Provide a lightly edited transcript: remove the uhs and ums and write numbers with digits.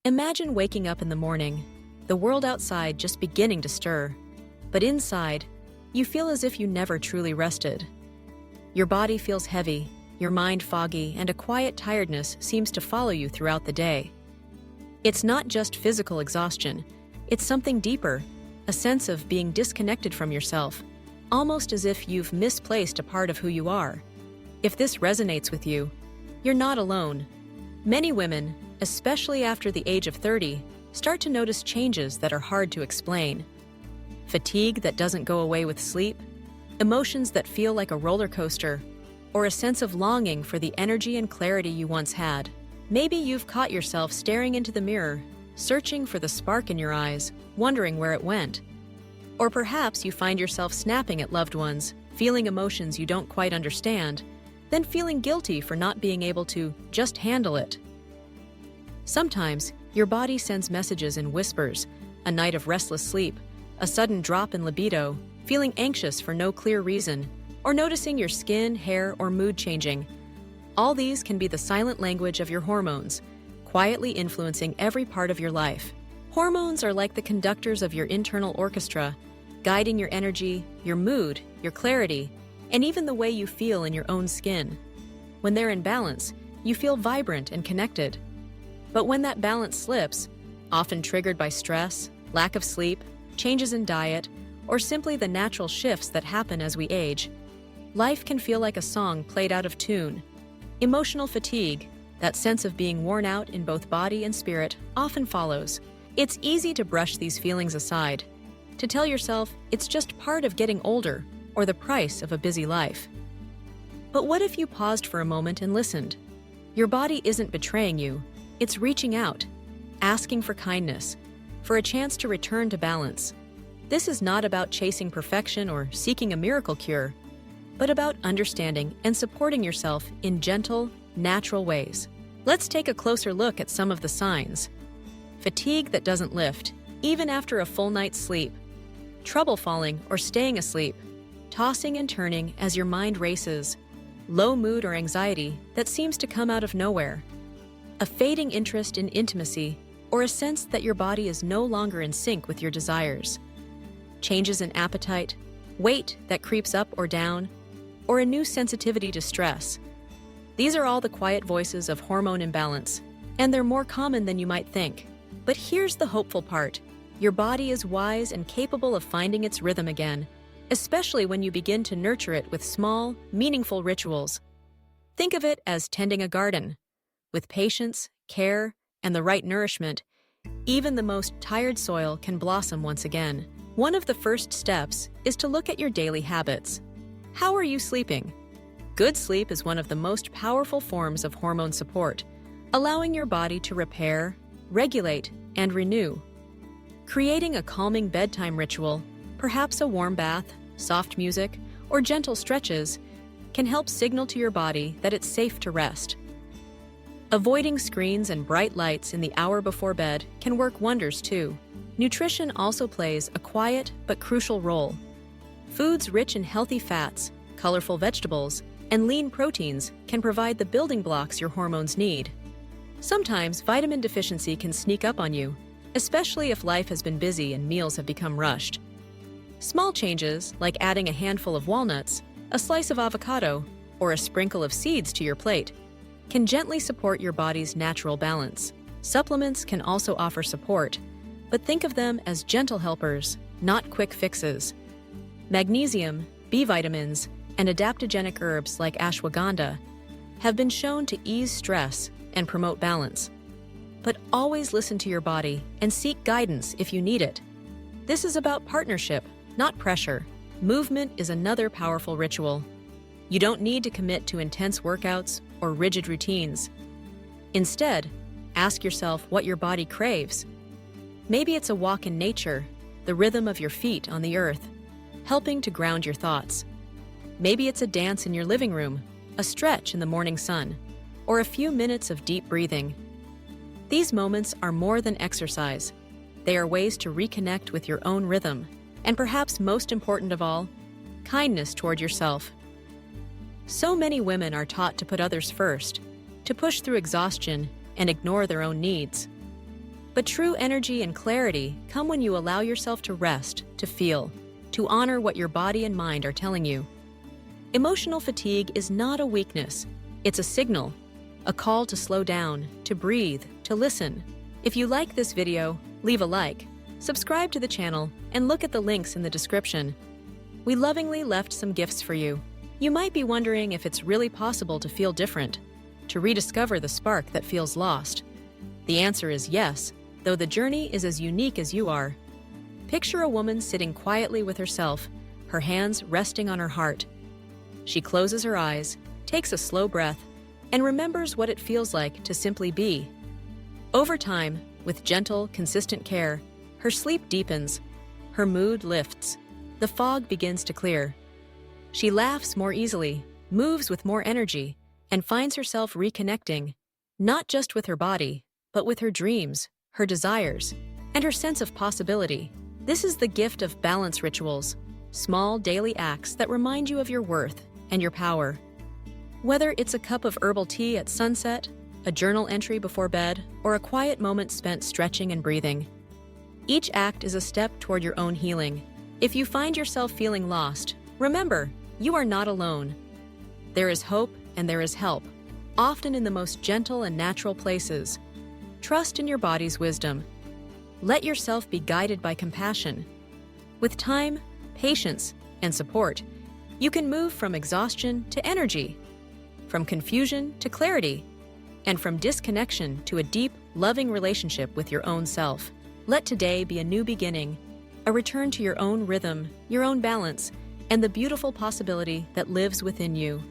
Imagine waking up in the morning, the world outside just beginning to stir. But inside, you feel as if you never truly rested. Your body feels heavy, your mind foggy, and a quiet tiredness seems to follow you throughout the day. It's not just physical exhaustion, it's something deeper, a sense of being disconnected from yourself, almost as if you've misplaced a part of who you are. If this resonates with you, you're not alone. Many women, especially after the age of 30, start to notice changes that are hard to explain. Fatigue that doesn't go away with sleep, emotions that feel like a roller coaster, or a sense of longing for the energy and clarity you once had. Maybe you've caught yourself staring into the mirror, searching for the spark in your eyes, wondering where it went. Or perhaps you find yourself snapping at loved ones, feeling emotions you don't quite understand, then feeling guilty for not being able to just handle it. Sometimes, your body sends messages in whispers, a night of restless sleep, a sudden drop in libido, feeling anxious for no clear reason, or noticing your skin, hair, or mood changing. All these can be the silent language of your hormones, quietly influencing every part of your life. Hormones are like the conductors of your internal orchestra, guiding your energy, your mood, your clarity, and even the way you feel in your own skin. When they're in balance, you feel vibrant and connected. But when that balance slips, often triggered by stress, lack of sleep, changes in diet, or simply the natural shifts that happen as we age, life can feel like a song played out of tune. Emotional fatigue, that sense of being worn out in both body and spirit, often follows. It's easy to brush these feelings aside, to tell yourself it's just part of getting older or the price of a busy life. But what if you paused for a moment and listened? Your body isn't betraying you. It's reaching out, asking for kindness, for a chance to return to balance. This is not about chasing perfection or seeking a miracle cure, but about understanding and supporting yourself in gentle, natural ways. Let's take a closer look at some of the signs. Fatigue that doesn't lift, even after a full night's sleep. Trouble falling or staying asleep. Tossing and turning as your mind races. Low mood or anxiety that seems to come out of nowhere. A fading interest in intimacy, or a sense that your body is no longer in sync with your desires. Changes in appetite, weight that creeps up or down, or a new sensitivity to stress. These are all the quiet voices of hormone imbalance, and they're more common than you might think. But here's the hopeful part. Your body is wise and capable of finding its rhythm again, especially when you begin to nurture it with small, meaningful rituals. Think of it as tending a garden. With patience, care, and the right nourishment, even the most tired soil can blossom once again. One of the first steps is to look at your daily habits. How are you sleeping? Good sleep is one of the most powerful forms of hormone support, allowing your body to repair, regulate, and renew. Creating a calming bedtime ritual, perhaps a warm bath, soft music, or gentle stretches, can help signal to your body that it's safe to rest. Avoiding screens and bright lights in the hour before bed can work wonders too. Nutrition also plays a quiet but crucial role. Foods rich in healthy fats, colorful vegetables, and lean proteins can provide the building blocks your hormones need. Sometimes vitamin deficiency can sneak up on you, especially if life has been busy and meals have become rushed. Small changes, like adding a handful of walnuts, a slice of avocado, or a sprinkle of seeds to your plate, can gently support your body's natural balance. Supplements can also offer support, but think of them as gentle helpers, not quick fixes. Magnesium, B vitamins, and adaptogenic herbs like ashwagandha have been shown to ease stress and promote balance. But always listen to your body and seek guidance if you need it. This is about partnership, not pressure. Movement is another powerful ritual. You don't need to commit to intense workouts or rigid routines. Instead, ask yourself what your body craves. Maybe it's a walk in nature, the rhythm of your feet on the earth, helping to ground your thoughts. Maybe it's a dance in your living room, a stretch in the morning sun, or a few minutes of deep breathing. These moments are more than exercise. They are ways to reconnect with your own rhythm, and perhaps most important of all, kindness toward yourself. So many women are taught to put others first, to push through exhaustion and ignore their own needs. But true energy and clarity come when you allow yourself to rest, to feel, to honor what your body and mind are telling you. Emotional fatigue is not a weakness. It's a signal, a call to slow down, to breathe, to listen. If you like this video, leave a like, subscribe to the channel, and look at the links in the description. We lovingly left some gifts for you. You might be wondering if it's really possible to feel different, to rediscover the spark that feels lost. The answer is yes, though the journey is as unique as you are. Picture a woman sitting quietly with herself, her hands resting on her heart. She closes her eyes, takes a slow breath, and remembers what it feels like to simply be. Over time, with gentle, consistent care, her sleep deepens, her mood lifts, the fog begins to clear. She laughs more easily, moves with more energy, and finds herself reconnecting, not just with her body, but with her dreams, her desires, and her sense of possibility. This is the gift of balance rituals, small daily acts that remind you of your worth and your power. Whether it's a cup of herbal tea at sunset, a journal entry before bed, or a quiet moment spent stretching and breathing, each act is a step toward your own healing. If you find yourself feeling lost, remember, you are not alone. There is hope and there is help, often in the most gentle and natural places. Trust in your body's wisdom. Let yourself be guided by compassion. With time, patience, and support, you can move from exhaustion to energy, from confusion to clarity, and from disconnection to a deep, loving relationship with your own self. Let today be a new beginning, a return to your own rhythm, your own balance, and the beautiful possibility that lives within you.